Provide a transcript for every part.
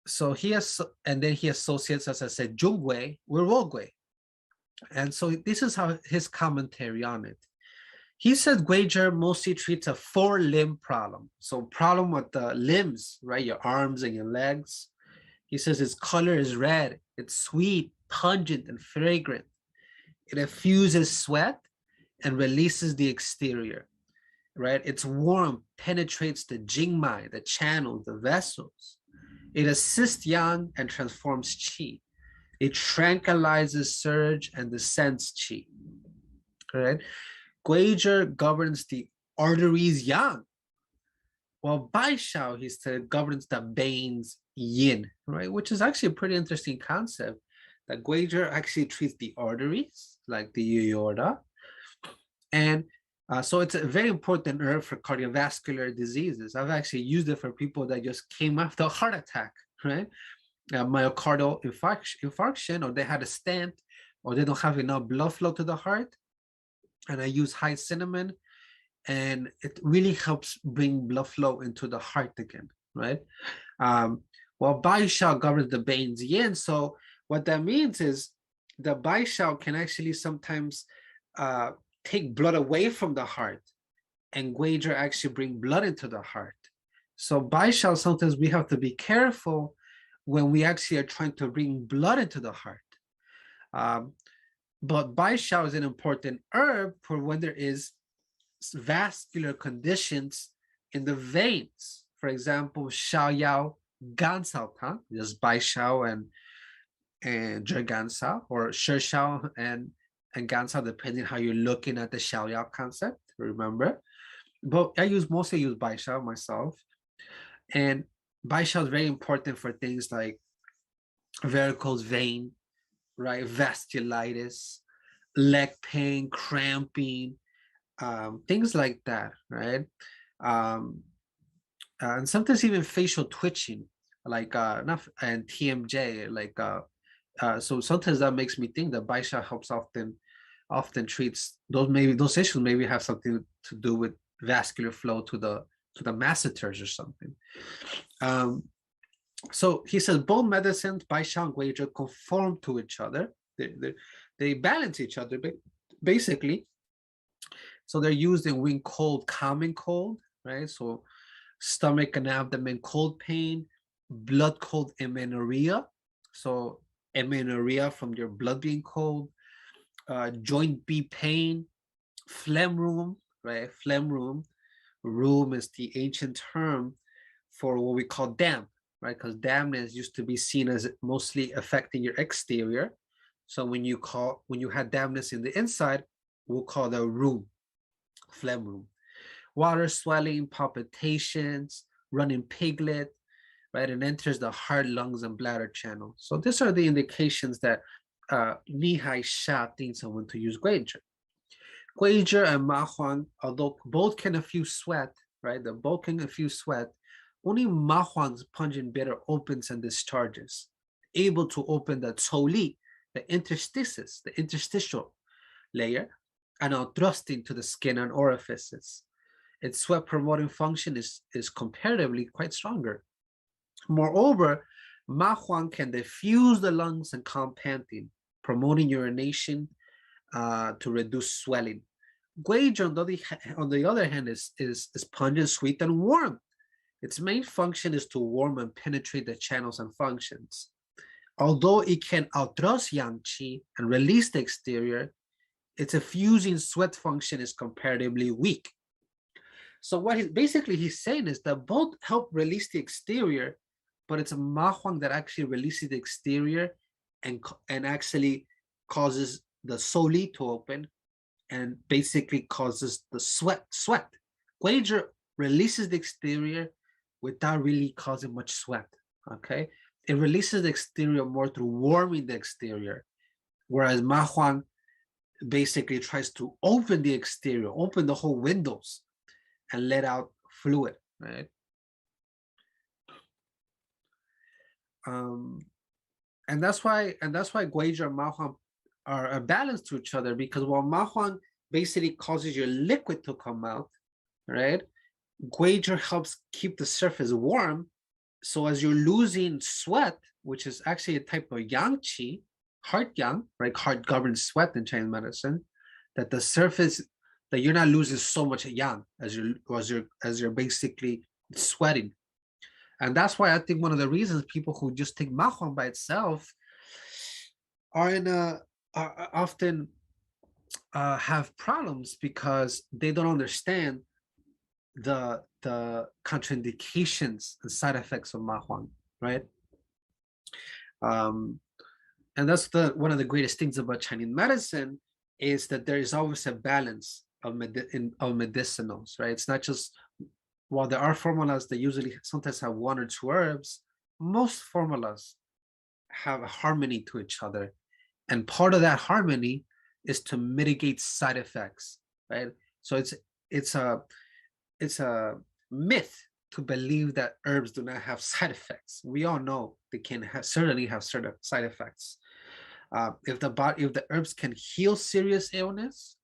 So he has, and then he associates, as I said, Zhongwei with Rogwei. And so this is how his commentary on it. He said Gui Zhi mostly treats a four-limb problem. So problem with the limbs, right? Your arms and your legs. He says its color is red. It's sweet, pungent, and fragrant. It effuses sweat and releases the exterior, right? Its warmth penetrates the jingmai, the channels, the vessels. It assists yang and transforms qi. It tranquilizes surge and descends qi, right? Gui Zhi governs the arteries yang, while Baishao, he said, governs the veins yin, right? Which is actually a pretty interesting concept, that Gui Zhi actually treats the arteries, like the aorta, and so it's a very important herb for cardiovascular diseases. I've actually used it for people that just came after a heart attack, right? Myocardial infarction, or they had a stent, or they don't have enough blood flow to the heart. And I use high cinnamon, and it really helps bring blood flow into the heart again, right? While Baishao governs the veins yin. So what that means is the Baishao can actually sometimes take blood away from the heart, and Gui Zhi actually bring blood into the heart. So Baishao, sometimes we have to be careful when we actually are trying to bring blood into the heart. But Baishao is an important herb for when there is vascular conditions in the veins. For example, Xiaoyao Gansao Tang, just Baishao and Zhegansao, or Shishao and Gansao, depending how you're looking at the Xiaoyao concept, remember. But I mostly use Baishao myself. And Baishao is very important for things like varicose vein, right? Vasculitis, leg pain, cramping, things like that, right? And sometimes even facial twitching, like and TMJ, like so sometimes that makes me think that Baisha helps often treats those issues maybe have something to do with vascular flow to the masseters or something. So he says both medicines, Baisha and Gui Zhi, conform to each other. They balance each other basically. So they're used in when cold, common cold, right? So stomach and abdomen cold pain, blood cold amenorrhea. So amenorrhea from your blood being cold, joint B pain, phlegm room, right? Phlegm room. Room is the ancient term for what we call damp, right? Because dampness used to be seen as mostly affecting your exterior. So when you had dampness in the inside, we'll call that room, phlegm room. Water swelling, palpitations, running piglet, right? And enters the heart, lungs, and bladder channel. So these are the indications that Nihai Sha thinks someone to use Gui Zhi. Gui Zhi and Ma Huang, although both can effuse sweat, right? They're both can effuse sweat. Only Ma Huang's pungent bitter opens and discharges, able to open the Cou Li, the interstices, the interstitial layer, and now thrusting to the skin and orifices. Its sweat promoting function is comparatively quite stronger. Moreover, Ma Huang can diffuse the lungs and calm panting, promoting urination to reduce swelling. Gui Zhi, on the other hand, is pungent, sweet, and warm. Its main function is to warm and penetrate the channels and functions. Although it can outthrust yang qi and release the exterior, its effusing sweat function is comparatively weak. So what he's saying is that both help release the exterior, but it's Ma Huang that actually releases the exterior and actually causes the Cou Li to open and basically causes the sweat. Gui Zhi releases the exterior without really causing much sweat, okay? It releases the exterior more through warming the exterior, whereas Ma Huang basically tries to open the exterior, open the whole windows, and let out fluid, right? And that's why Gui Zhi and Ma Huang are balanced to each other, because while Ma Huang basically causes your liquid to come out, right? Gui Zhi helps keep the surface warm So as you're losing sweat, which is actually a type of yang qi, heart yang, right? Heart governs sweat in Chinese medicine, that the surface, that you're not losing so much yang as you're basically sweating. And that's why I think one of the reasons people who just take Ma Huang by itself are often have problems, because they don't understand the contraindications and side effects of Ma Huang, right? And that's one of the greatest things about Chinese medicine, is that there is always a balance of medicinals, right? It's not just, while there are formulas that usually sometimes have one or two herbs, most formulas have a harmony to each other. And part of that harmony is to mitigate side effects, right? So it's a myth to believe that herbs do not have side effects. We all know they can certainly have certain side effects. If the herbs can heal serious illness,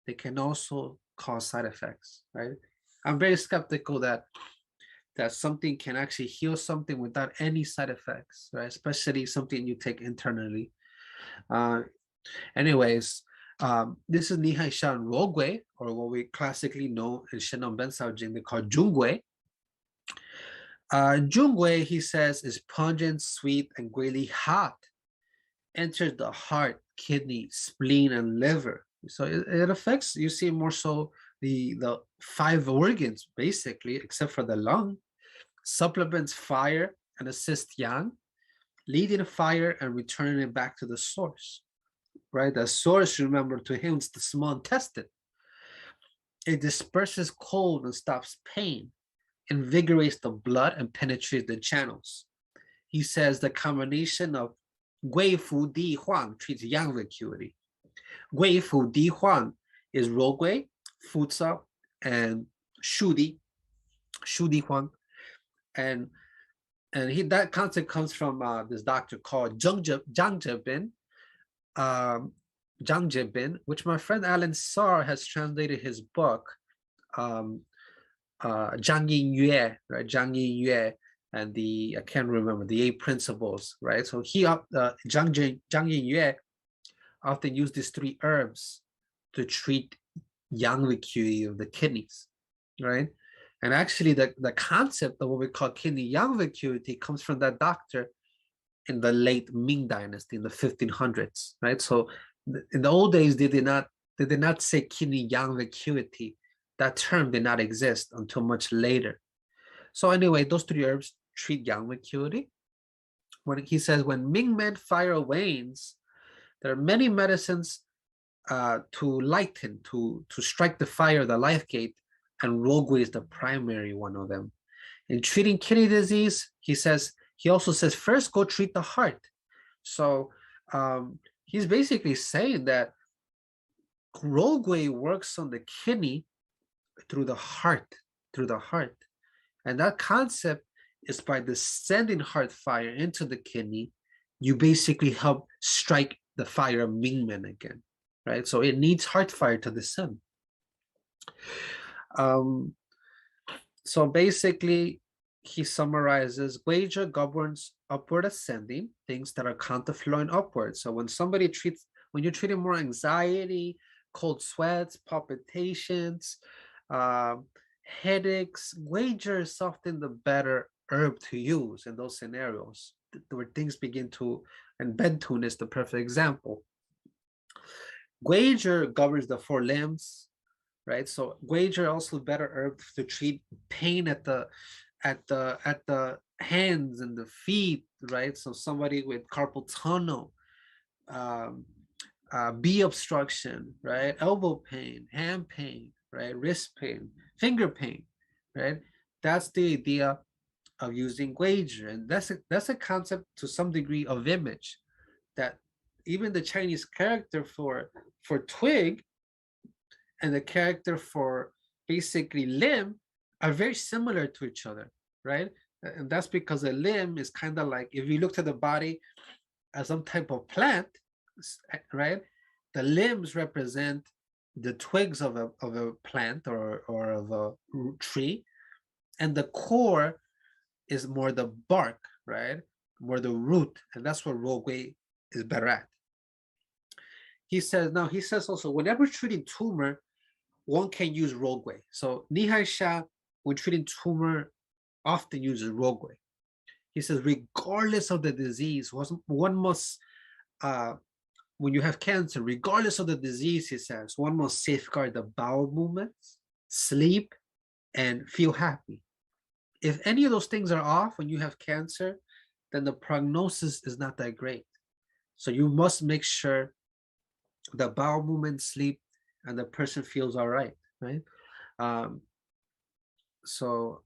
they can also cause side effects, right? I'm very skeptical that something can actually heal something without any side effects, right? Especially something you take internally. Anyways, this is Nihai Shan Rogui, or what we classically know in Shenong Bensao Jing, they call Zhongui. Zhongui, he says, is pungent, sweet, and greatly hot. Enters the heart, kidney, spleen, and liver. So it affects, you see, more so the 5 organs, basically, except for the lung. Supplements fire and assists yang, leading fire and returning it back to the source, right? The source, remember, to him, is the small intestine. It disperses cold and stops pain, invigorates the blood, and penetrates the channels. He says the combination of Gui Fu Di Huang treats yang vacuity. Gui Fu Di Huang is Rogui, Fuza, and Shu Di Huang. And that concept comes from this doctor called Zhang Jibin, which my friend Alan Sarr has translated his book, Zhang Yin Yue, right? Zhang Yin Yue, and I can't remember, the 8 principles, right? So Zhang Yin Yue often used these 3 herbs to treat yang vacuity of the kidneys, right? And actually the concept of what we call kidney yang vacuity comes from that doctor in the late Ming Dynasty in the 1500s, right? So in the old days, they did not say kidney yang vacuity. That term did not exist until much later. So anyway, those 3 herbs treat yang vacuity. When he says, when Ming men fire wanes, there are many medicines to lighten, to strike the fire, the life gate, and Rogui is the primary one of them. In treating kidney disease, he also says, first go treat the heart. So he's basically saying that Rogui works on the kidney through the heart. And that concept is, by descending heart fire into the kidney, you basically help strike the fire of Mingmen again, right? So it needs heart fire to descend. So basically, he summarizes, Gui Zhi governs upward ascending, things that are counterflowing upwards. So when you're treating more anxiety, cold sweats, palpitations, headaches, Gui Zhi is often the better herb to use in those scenarios where things begin to, and Bentun is the perfect example. Gui Zhi governs the 4 limbs, right? So Gui Zhi also better herb to treat pain at the hands and the feet, right? So somebody with carpal tunnel, B obstruction, right? Elbow pain, hand pain, right? Wrist pain, finger pain, right? That's the idea of using Gui Zhi, and that's a concept to some degree of image, that even the Chinese character for twig and the character for basically limb are very similar to each other, right? And that's because a limb is kind of like, if you look at the body as some type of plant, right? The limbs represent the twigs of a plant or of a tree, and the core is more the bark, right? More the root, and that's what Rogui is better at. He says also, whenever treating tumor, one can use Rogui. So Nihai Sha, when treating tumor, often uses Rogui. He says, regardless of the disease, one must, when you have cancer, regardless of the disease, he says, one must safeguard the bowel movements, sleep, and feel happy. If any of those things are off when you have cancer, then the prognosis is not that great. So you must make sure the bowel movement, sleep, and the person feels all right, right? Um, so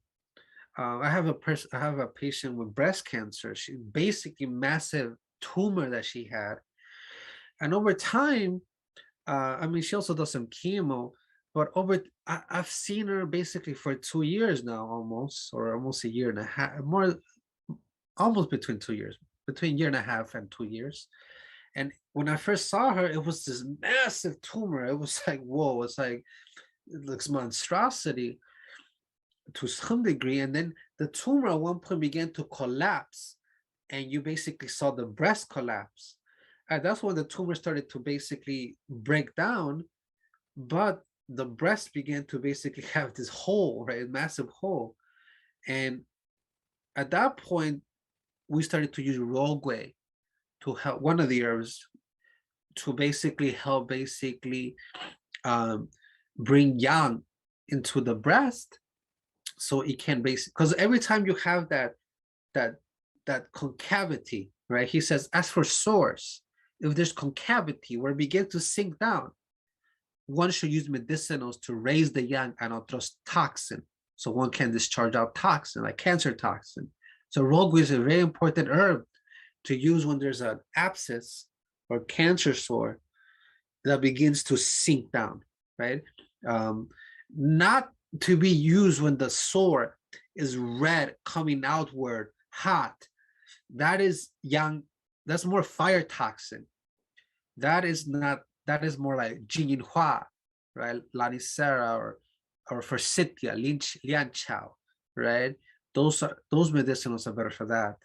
I have a patient with breast cancer. She basically massive tumor that she had, and over time, I mean, she also does some chemo, but I've seen her basically for 2 years now, almost a year and a half, more, almost between 2 years, between year and a half and 2 years. And when I first saw her, it was this massive tumor. It was like, whoa, it's like, it looks monstrosity to some degree. And then the tumor at one point began to collapse, and you basically saw the breast collapse. And that's when the tumor started to basically break down, but the breast began to basically have this hole, right? A massive hole. And at that point, we started to use Rogui to help, one of the herbs, to basically help um, bring yang into the breast, so it can basically, because every time you have that concavity, right? He says, as for sores, if there's concavity where it begins to sink down, one should use medicinals to raise the yang and otros toxin, so one can discharge out toxin, like cancer toxin. So Rogui is a very important herb to use when there's an abscess or cancer sore that begins to sink down, right? Not to be used when the sore is red, coming outward, hot. That is yang, that's more fire toxin. That is not, that is more like Jinhua, right? Lanicera or Forsythia, Lian Chao, right? Those medicinals are better for that.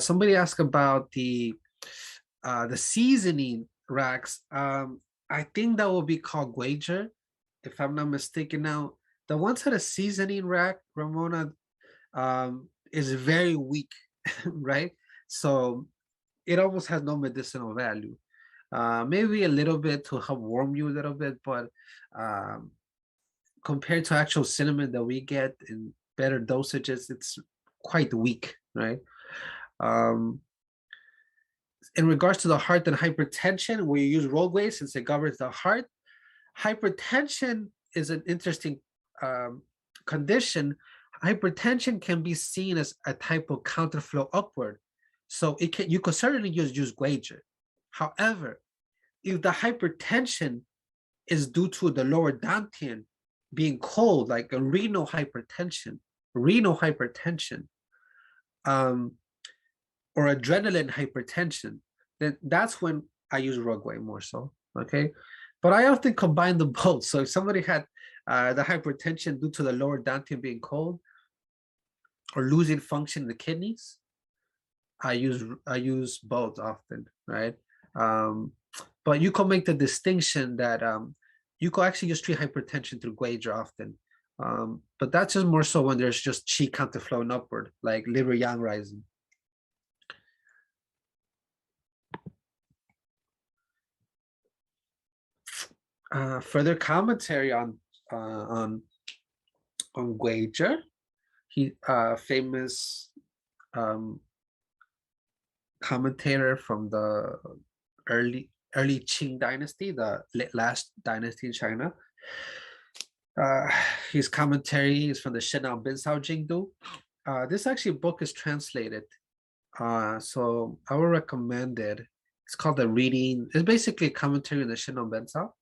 Somebody asked about the seasoning racks. I think that will be called Gui Zhi, if I'm not mistaken. Now, the ones at a seasoning rack, Ramona, is very weak, right? So it almost has no medicinal value. Maybe a little bit to help warm you a little bit, but compared to actual cinnamon that we get in better dosages, it's quite weak, right? In regards to the heart and hypertension, we use Rogui since it governs the heart. Hypertension is an interesting condition. Hypertension can be seen as a type of counterflow upward. So you could certainly use Gui Zhi. However, if the hypertension is due to the lower dantian being cold, like a renal hypertension, or adrenaline hypertension, then that's when I use Rogui more so, okay? But I often combine them both. So if somebody had the hypertension due to the lower dantian being cold or losing function in the kidneys, I use both often, right? But you can make the distinction that you could actually just treat hypertension through Gui Zhi often. But that's just more so when there's just qi counterflowing upward, like liver yang rising. Further commentary on Gui Zhi, he famous commentator from the early Qing dynasty, the last dynasty in China. His commentary is from the Shenao Binsao Jingdu. This actually book is translated, so I would recommend it. It's called The Reading. It's basically a commentary on the Shenao Binsao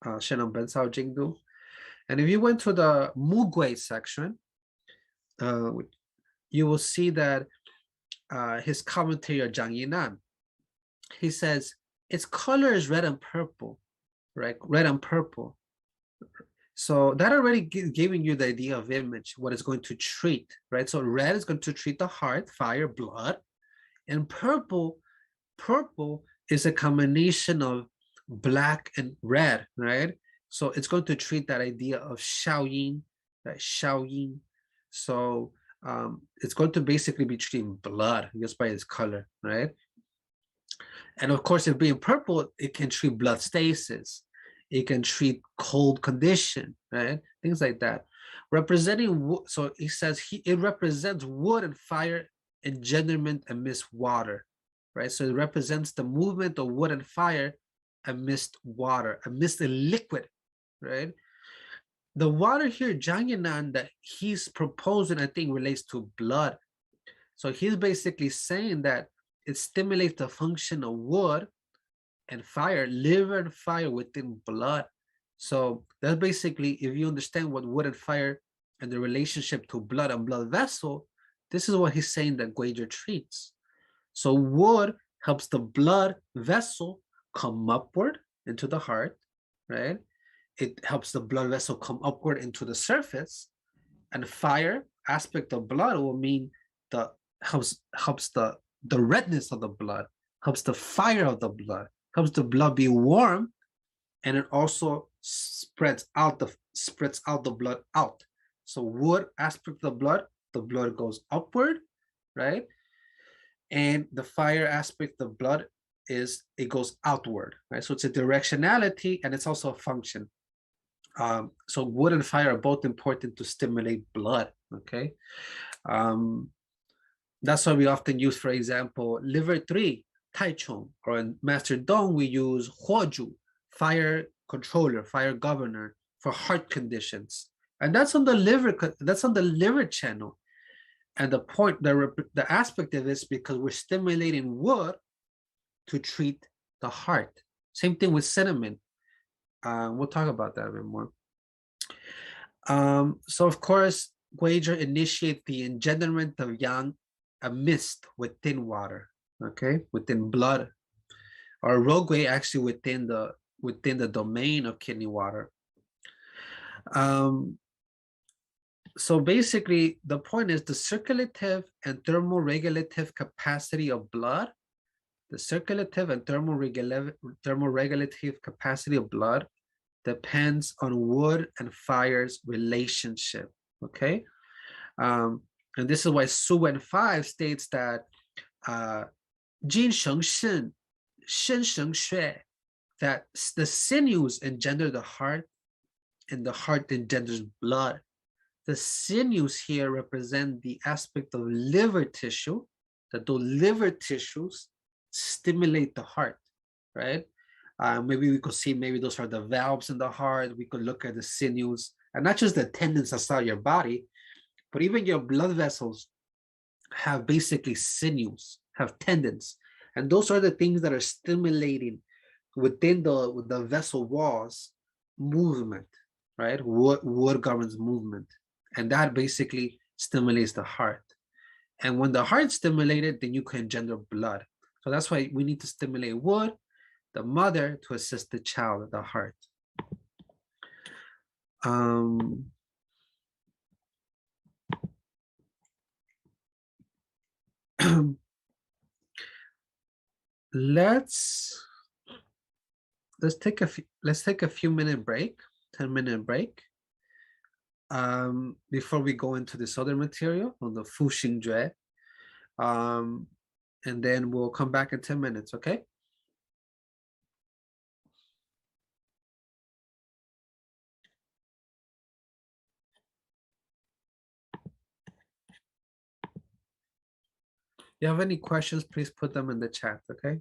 Jingdu. And if you went to the Mugui section, you will see that his commentary on Zhang Yinan, he says, its color is red and purple. right? Red and purple. So that already giving you the idea of image, what it's going to treat, right? So red is going to treat the heart, fire, blood, and purple is a combination of black and red, right? So it's going to treat that idea of Shaoyin, right? Shaoyin. So it's going to basically be treating blood just by its color, right? And of course, if being purple, it can treat blood stasis. It can treat cold condition, right? Things like that. Representing wood, so he says it represents wood and fire, engenderment amidst water, right? So it represents the movement of wood and fire amidst water, amidst a liquid, right? The water here, Jiangyanan, that he's proposing, I think, relates to blood. So he's basically saying that it stimulates the function of wood and fire, liver and fire within blood. So that's basically, if you understand what wood and fire and the relationship to blood and blood vessel, this is what he's saying that Gui Zhi treats. So wood helps the blood vessel come upward into the heart, right? It helps the blood vessel come upward into the surface. And fire aspect of blood will mean the helps the redness of the blood, helps the fire of the blood, helps the blood be warm, and it also spreads out the blood out. So wood aspect of the blood goes upward, right? And the fire aspect of blood is it goes outward, right? So it's a directionality and it's also a function. So wood and fire are both important to stimulate blood, okay? That's why we often use, for example, liver 3, Taichung, or in Master Dong, we use Huoju, fire controller, fire governor for heart conditions. And that's on the liver channel. And the point, the aspect of this, because we're stimulating wood to treat the heart. Same thing with cinnamon. We'll talk about that a bit more. So of course, Gui Zhi initiate the engenderment of yang, a mist within water, okay, within blood, or Rogui actually within the domain of kidney water. So basically, the point is the circulative and thermoregulative capacity of blood, the circulative and thermoregulative capacity of blood depends on wood and fire's relationship, okay? And this is why Su Wen 5 states that Jin Sheng Shen, Shen Sheng Xue, that the sinews engender the heart and the heart engenders blood. The sinews here represent the aspect of liver tissue, that those liver tissues stimulate the heart, right? Maybe we could see maybe those are the valves in the heart. We could look at the sinews, and not just the tendons inside your body, but even your blood vessels have basically sinews, have tendons. And those are the things that are stimulating within the vessel walls movement, right? Wood governs movement. And that basically stimulates the heart. And when the heart's stimulated, then you can engender blood. So that's why we need to stimulate wood, the mother, to assist the child, the heart. Let's take a few minute break, 10-minute break, before we go into this other material on the Fu Xing Jue. And then we'll come back in 10 minutes, okay? If you have any questions, please put them in the chat, okay?